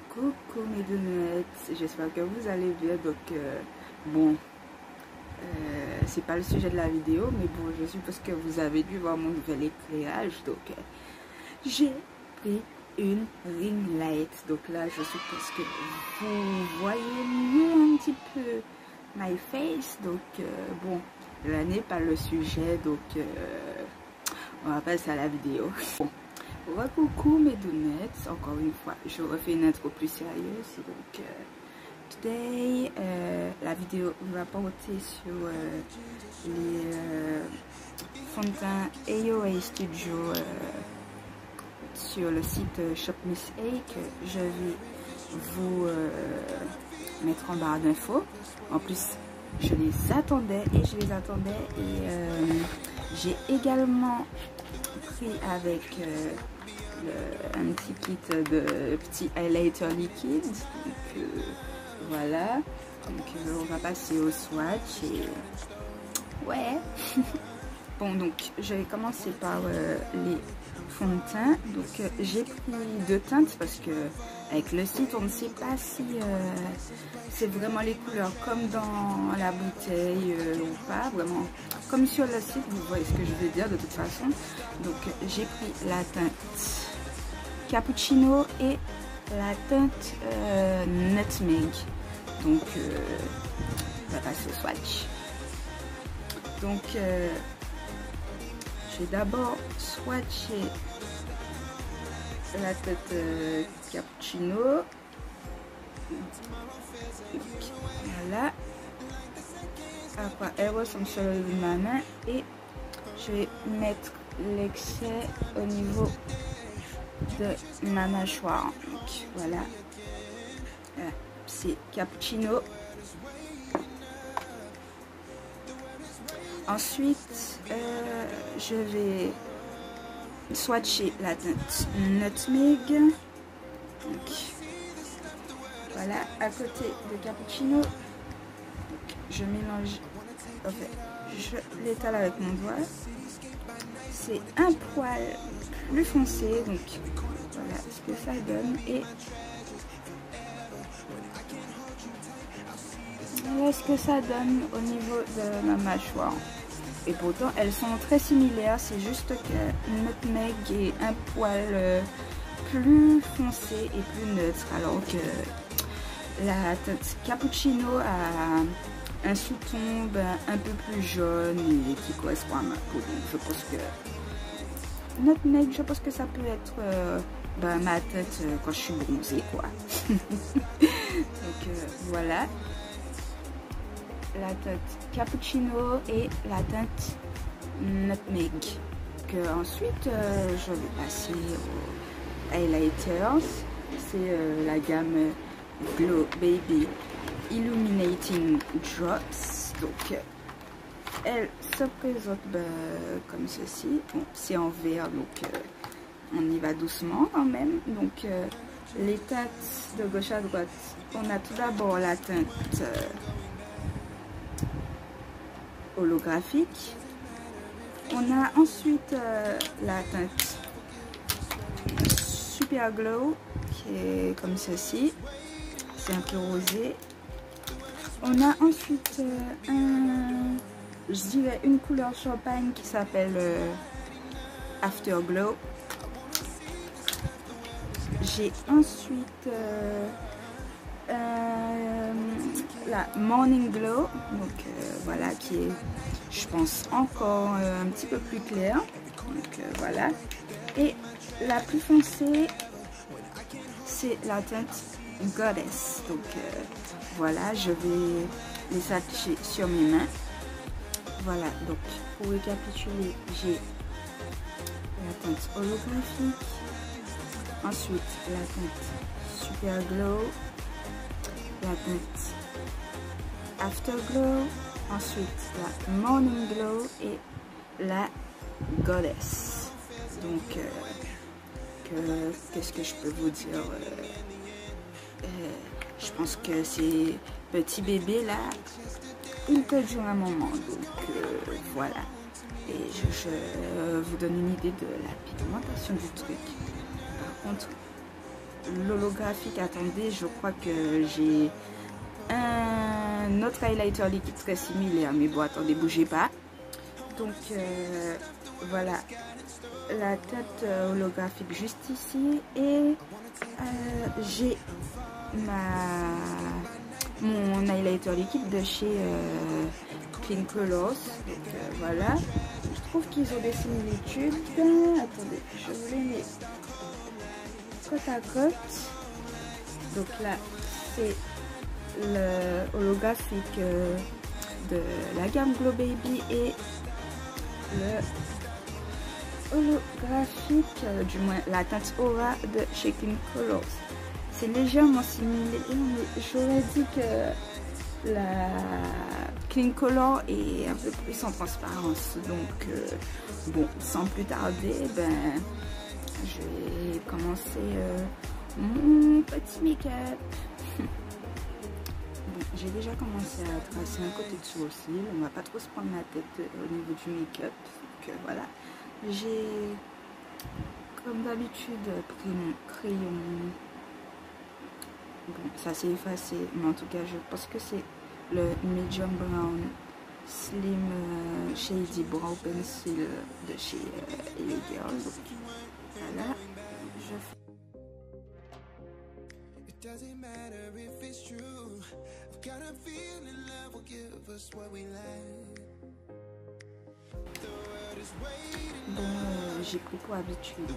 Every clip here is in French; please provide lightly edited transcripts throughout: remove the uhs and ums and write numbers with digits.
Coucou mes donuts, j'espère que vous allez bien. Donc bon, c'est pas le sujet de la vidéo, mais bon, je suppose que vous avez dû voir mon nouvel éclairage. Donc j'ai pris une ring light. Donc là, je suppose que vous voyez mieux un petit peu my face. Donc bon, là n'est pas le sujet, donc on va passer à la vidéo. Bon. Coucou mes donuts, encore une fois je refais une intro plus sérieuse. Donc today la vidéo va porter sur les fonds de teint AOA Studio sur le site Shop Miss A, que je vais vous mettre en barre d'infos. En plus je les attendais et j'ai également pris avec un petit kit de petits highlighter liquide. Donc voilà, donc on va passer au swatch et ouais. Bon, donc je vais commencer par les fonds de teint. Donc j'ai pris deux teintes parce que avec le site on ne sait pas si c'est vraiment les couleurs comme dans la bouteille ou pas, vraiment comme sur le site, vous voyez ce que je veux dire de toute façon. Donc j'ai pris la teinte Cappuccino et la teinte Nutmeg. Donc on va passer au swatch. Donc j'ai d'abord swatché la tête Cappuccino. Donc, voilà à quoi elle ressemble sur le bout de ma main, et je vais mettre l'excès au niveau de ma mâchoire. Donc voilà, c'est Cappuccino. Ensuite je vais swatcher la teinte Nutmeg. Donc voilà, à côté de Cappuccino. Donc, je mélange, enfin, je l'étale avec mon doigt. C'est un poil plus foncé, donc voilà ce que ça donne. Et voilà ce que ça donne au niveau de ma mâchoire. Et pourtant elles sont très similaires, c'est juste que Nutmeg est un poil plus foncé et plus neutre, alors que la teinte Cappuccino a un sous-ton un peu plus jaune et qui correspond à ma peau. Donc je pense que Nutmeg, je pense que ça peut être ma tête quand je suis bronzée, quoi. Donc voilà, la teinte Cappuccino et la teinte Nutmeg. Ensuite je vais passer aux highlighters. C'est la gamme Glow Baby Illuminating Drops. Donc elle se présente comme ceci. Bon, c'est en vert, donc on y va doucement quand même. Donc les teintes de gauche à droite, on a tout d'abord la teinte holographique. On a ensuite la teinte Super Glow qui est comme ceci, c'est un peu rosé. On a ensuite je dirais une couleur champagne qui s'appelle Afterglow. J'ai ensuite la Morning Glow, donc voilà, qui est, je pense, encore un petit peu plus clair. Donc voilà, et la plus foncée c'est la teinte Goddess. Donc voilà, je vais les swatcher sur mes mains. Voilà, donc pour récapituler, j'ai la teinte holographique, ensuite la teinte Super Glow, la teinte Afterglow, ensuite la Morning Glow et la Goddess. Donc qu'est-ce que je peux vous dire, je pense que ces petits bébés là, ils peuvent durer un moment. Donc voilà, et je vous donne une idée de la pigmentation du truc. Par contre l'holographique, attendez, je crois que j'ai un autre highlighter liquide très similaire, mais bon, attendez, bougez pas. Donc voilà, la tête holographique juste ici, et j'ai mon highlighter liquide de chez Clean Colors. Donc voilà, je trouve qu'ils ont des similitudes. Attendez, je vous les mets côte à côte. Donc là, c'est le holographique de la gamme Glow Baby et le holographique, du moins la teinte Aura de chez Clean Colors. C'est légèrement similaire, mais j'aurais dit que la Clean Color est un peu plus en transparence. Donc bon, sans plus tarder, ben je vais commencer mon petit make-up. Bon, j'ai déjà commencé à tracer un côté de sourcil. On va pas trop se prendre la tête au niveau du make-up. Donc voilà, j'ai comme d'habitude pris mon crayon. Bon, ça s'est effacé, mais en tout cas je pense que c'est le Medium Brown Slim Shady Brow Pencil de chez LA Girl. Donc voilà, je fais. Bon, j'ai pris pour habitude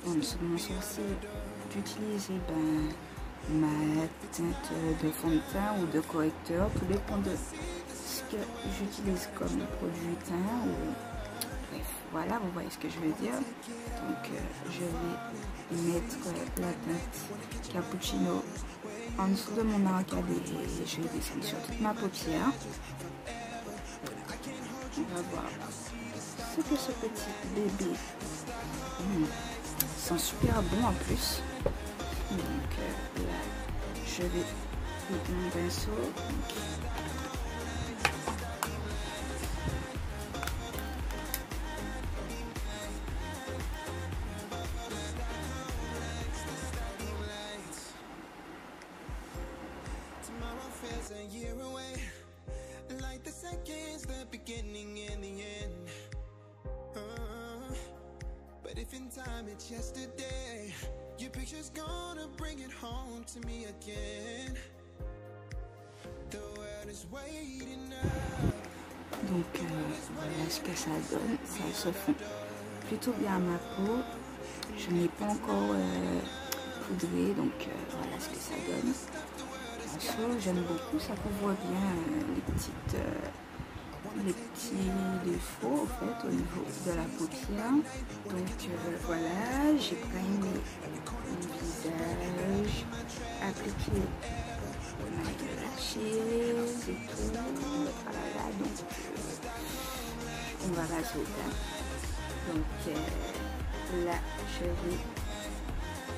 en dessous de mon sourcil d'utiliser ma teinte de fond de teint ou de correcteur, tout dépend de ce que j'utilise comme produit teint, ou bref, voilà, vous voyez ce que je veux dire. Donc je vais mettre la teinte cappuccino en dessous de mon arcade et je vais descendre sur toute ma paupière. On va voir ce que ce petit bébé sent super bon en plus. Donc là, je vais prendre mon pinceau. Donc voilà ce que ça donne, ça se fond plutôt bien à ma peau. Je n'ai pas encore poudré, donc voilà ce que ça donne. J'aime beaucoup, ça couvre bien les petits défauts en fait au niveau de la paupière. Donc voilà, j'ai primé mon visage, appliqué ma lashes et tout. Voilà, donc on va passer au teint. Donc là, je vais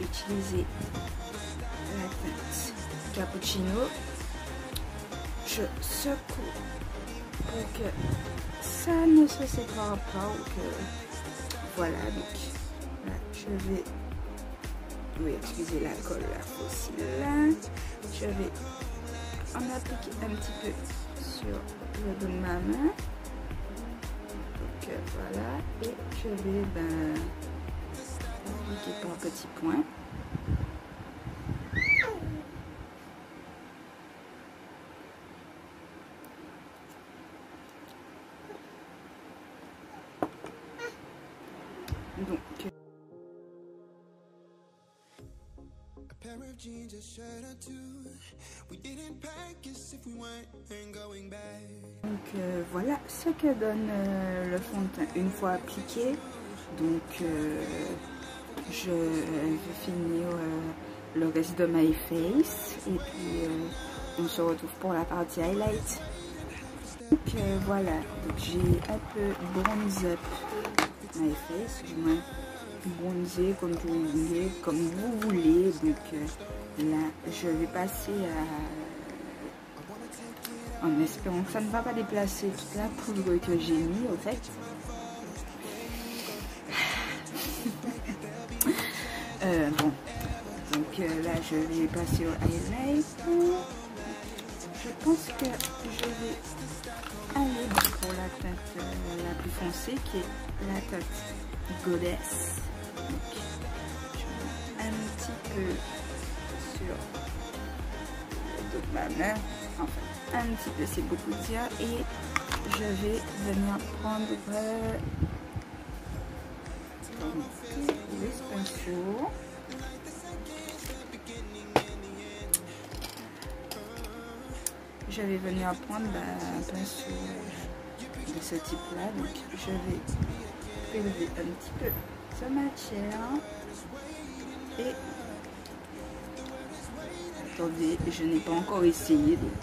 utiliser la teinte cappuccino. Je secoue pour que ça ne se sépare pas, ou que voilà. Donc là, je vais, oui, excusez la colle là aussi là, je vais en appliquer un petit peu sur le dos de ma main. Donc voilà, et je vais appliquer par petits points. Donc voilà ce que donne le fond de teint une fois appliqué. Donc je vais finir le reste de my face et puis on se retrouve pour la partie highlight. Donc voilà, donc j'ai un peu bronze up my face, du moins bronzer comme vous voulez. Donc là je vais passer en espérant que ça ne va pas déplacer toute la poudre que j'ai mis au fait. Bon, je vais passer au highlight. Je pense que je vais aller pour la teinte la plus foncée qui est la teinte Goddess. Donc, je mets un petit peu sur le dos de ma main. Enfin, un petit peu, c'est beaucoup dire. Et je vais venir prendre ce pinceau. Je vais venir prendre un pinceau de ce type là, donc je vais prélever un petit peu de matière et attendez, je n'ai pas encore essayé donc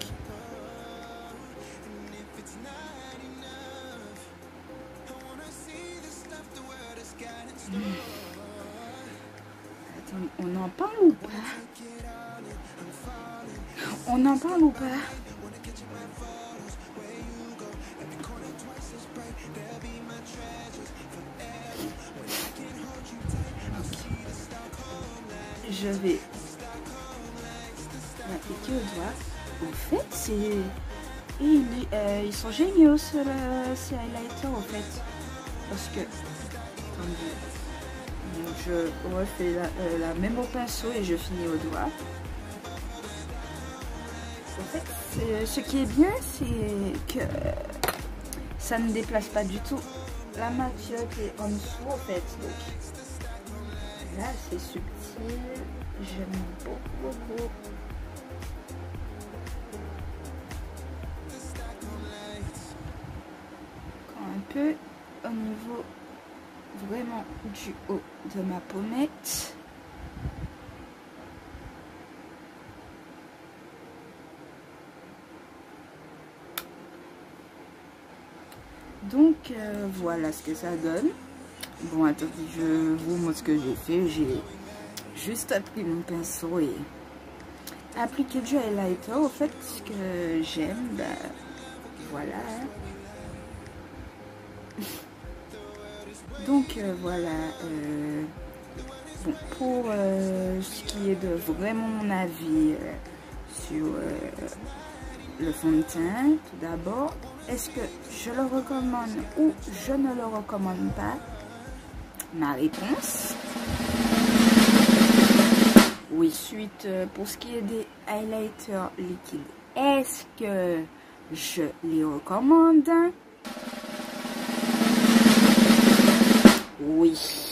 attends, on en parle ou pas? On en parle ou pas? Je vais l'appliquer au doigt. En fait, c'est... ils sont géniaux ces highlighters en fait. Parce que... Attendez. Je refais la même au pinceau et je finis au doigt. En fait, ce qui est bien, c'est que ça ne déplace pas du tout la matière qui est en dessous en fait. Donc, là, c'est subtil. J'aime beaucoup. Un peu au niveau vraiment du haut de ma pommette. Donc voilà ce que ça donne. Bon, attendez, je vous montre ce que j'ai fait. J'ai juste pris mon pinceau et appliqué du highlighter. Au fait, ce que j'aime, bah, voilà. Donc voilà. Bon, pour ce qui est de vraiment mon avis sur le fond de teint, tout d'abord, est-ce que je le recommande ou je ne le recommande pas? Ma réponse, oui. Suite, pour ce qui est des highlighters liquides, est-ce que je les recommande? Oui.